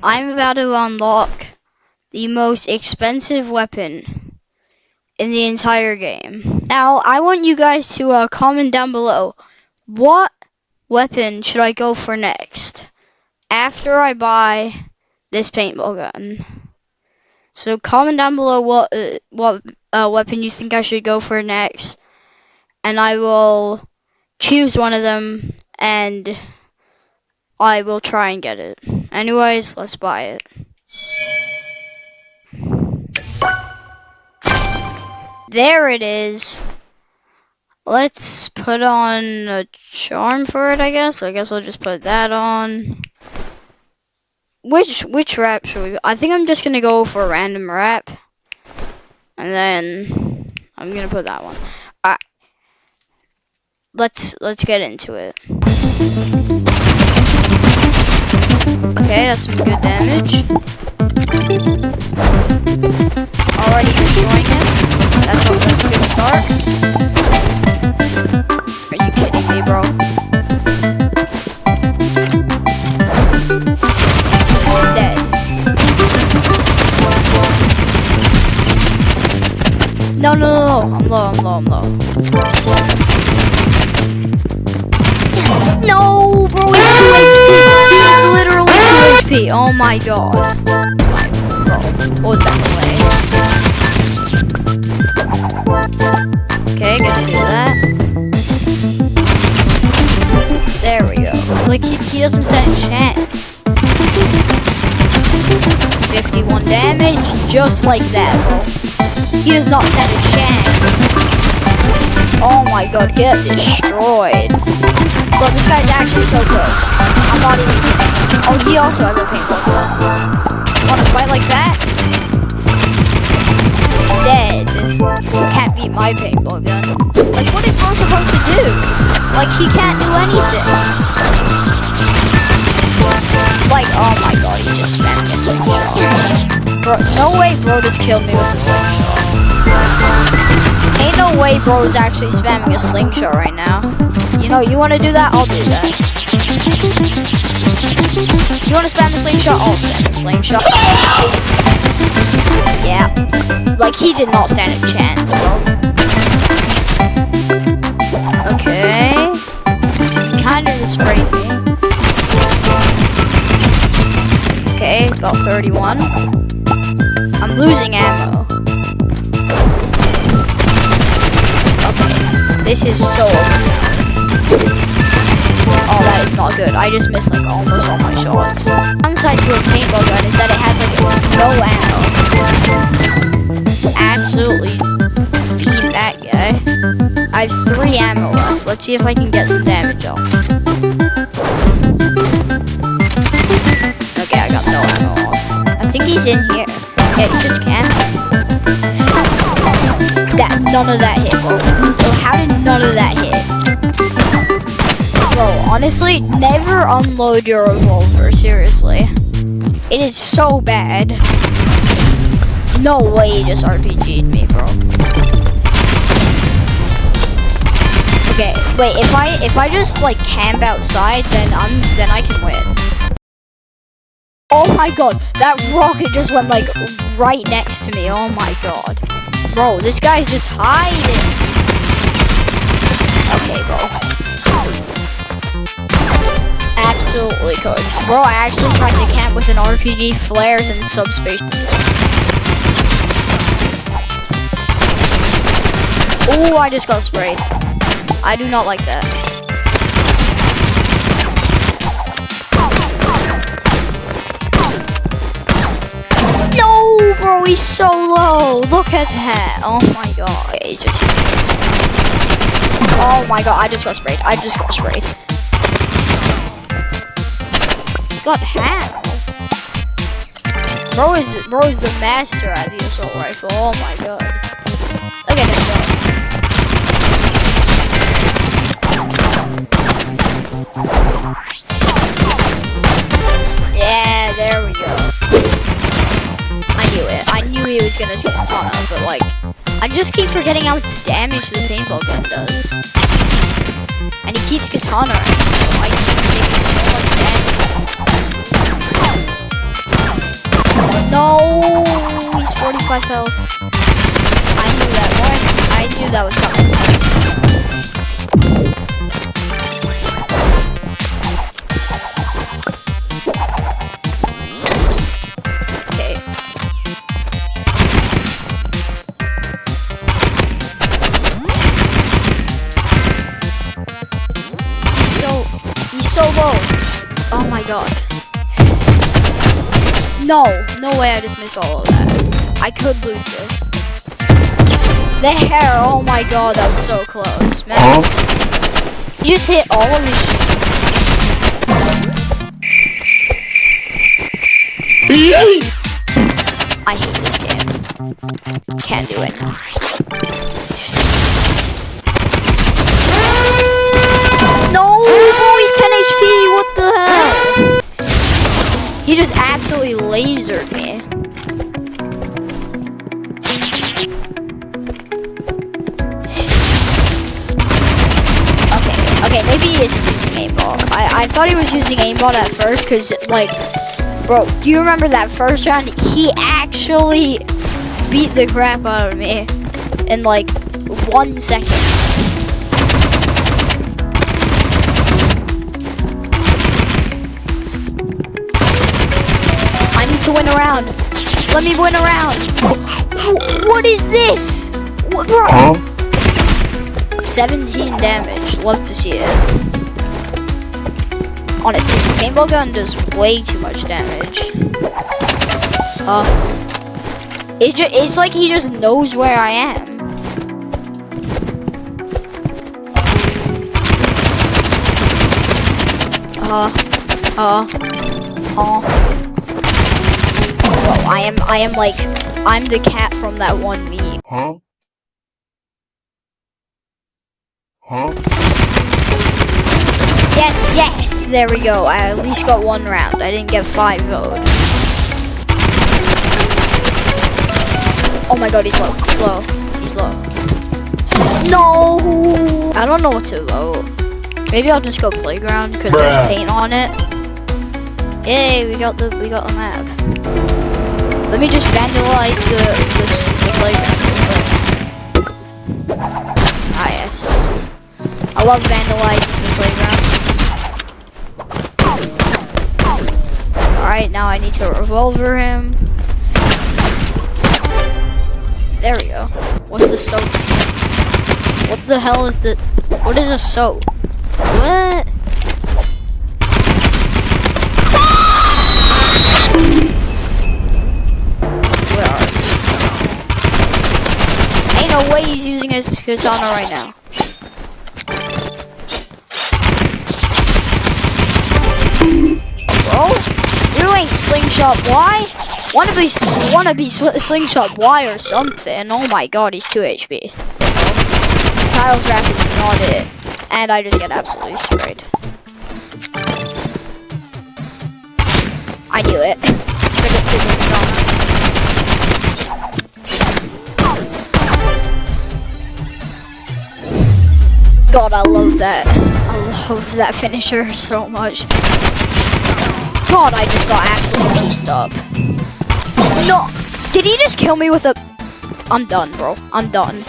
I'm about to unlock the most expensive weapon in the entire game. Now, I want you guys to comment down below, what weapon should I go for next after I buy this paintball gun? So comment down below what weapon you think I should go for next, and I will choose one of them and I will try and get it. Anyways, let's buy it. There it is. Let's put on a charm for it, I guess. I guess I'll just put that on. Which wrap should we? I think I'm just gonna go for a random wrap, and then I'm gonna put that one. Alright, let's get into it. Okay, that's some good damage. Already destroying him. That's a good start. Are you kidding me, bro? Dead. No. I'm low. No, bro, he's 2 HP. He's literally 2 HP. Oh my god. Bro, what was that play? Okay, gonna do that. There we go. Like, he doesn't stand a chance. 51 damage, just like that, bro. He does not stand a chance. Oh my god, get destroyed. Bro, this guy's actually so close. I'm not even kidding. Oh, he also has a paintball gun. Wanna fight like that? Dead. Can't beat my paintball gun. Like, what is bro supposed to do? Like, he can't do anything. Like, oh my god, he just spammed a slingshot. Bro, no way bro just killed me with a slingshot. Ain't no way bro is actually spamming a slingshot right now. You know, you wanna do that? I'll do that. You wanna spam the slingshot? I'll spam the slingshot. Yeah. Like, he did not stand a chance, bro. Okay. Kinda sprayed me. Okay, got 31. I'm losing ammo. Okay, this is so oh, that is not good. I just missed like almost all my shots. Downside to a paintball gun is that it has like no ammo. Absolutely beat that guy. I have 3 ammo left. Let's see if I can get some damage on. Okay, I got no ammo off. I think he's in here. Yeah, he just camped. None of that hit, bro. Bro, how did none of that hit? Bro, honestly, never unload your revolver, seriously. It is so bad. No way he just RPG'd me, bro. Okay, wait, if I just like camp outside, then I can win. Oh my god, that rocket just went like right next to me. Oh my god. Bro, this guy's just hiding. Okay, bro. Absolutely cooked. Bro, I actually tried to camp with an RPG, flares, and subspace. Oh, I just got sprayed. I do not like that. No, bro, he's so low. Look at that. Oh my god. Okay, he's just... Oh my god, I just got sprayed. God, how? Bro is the master at the assault rifle. Oh my god. Look at him go. Yeah, there we go. I knew he was gonna get katana, but like, I just keep forgetting how much damage the paintball gun does. And he keeps katana, so I keep taking so much damage. No, he's 45 health. I knew that one. I knew that was coming. Okay. He's so low. Oh my god. No way I just missed all of that. I could lose this. The hair, oh my god, that was so close. Man, you just hit all of his I hate this game. Can't do it. No, he's 10 HP, what the hell? He just absolutely lasered me. Okay, maybe he isn't using aimbot. I thought he was using aimbot at first, because, like, bro, do you remember that first round? He actually beat the crap out of me in, like, 1 second. I need to win a round. Let me win a round. What is this? What, bro? 17 damage. Love to see it. Honestly, the paintball gun does way too much damage. It's like he just knows where I am. Bro, I am like, I'm the cat from that one meme. Yes, there we go. I at least got 1 round. I didn't get 5 votes. Oh my god, he's low. He's low. No! I don't know what to vote. Maybe I'll just go playground because there's paint on it. Yay, we got the map. Let me just vandalize the playground. Ah yes. I love vandalizing the playground. Alright, now I need to revolver him. There we go. What's the soap? What the hell is the... What is a soap? What? Where are you? Ain't no way he's using his katana right now. Bro, you ain't slingshot Y. Wanna be slingshot Y or something. Oh my god, he's 2 HP. Tiles wrap is not it. And I just get absolutely sprayed. I knew it. God, I love that. I love that finisher so much. God, I just got absolutely pieced up. No! Did he just kill me with a... I'm done, bro. I'm done.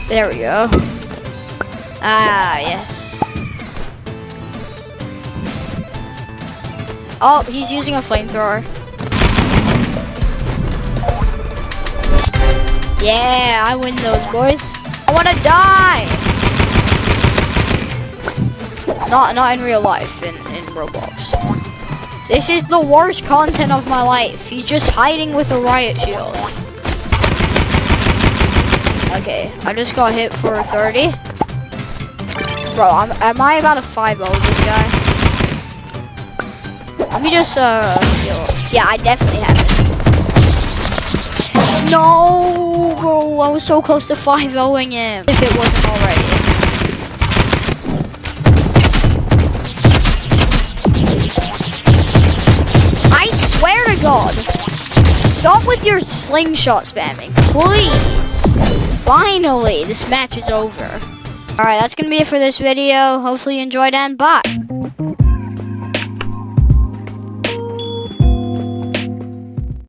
There we go. Ah, yes. Oh, he's using a flamethrower. Yeah, I win those, boys. I wanna die! Not in real life, in Roblox. This is the worst content of my life. He's just hiding with a riot shield. Okay, I just got hit for 30. Bro, am I about to 5-0 this guy? Let me just, yeah, I definitely have it. No, bro, I was so close to 5-0ing him. If it wasn't already. I swear to God, stop with your slingshot spamming, please. Finally, this match is over. Alright, that's gonna be it for this video. Hopefully you enjoyed and bye.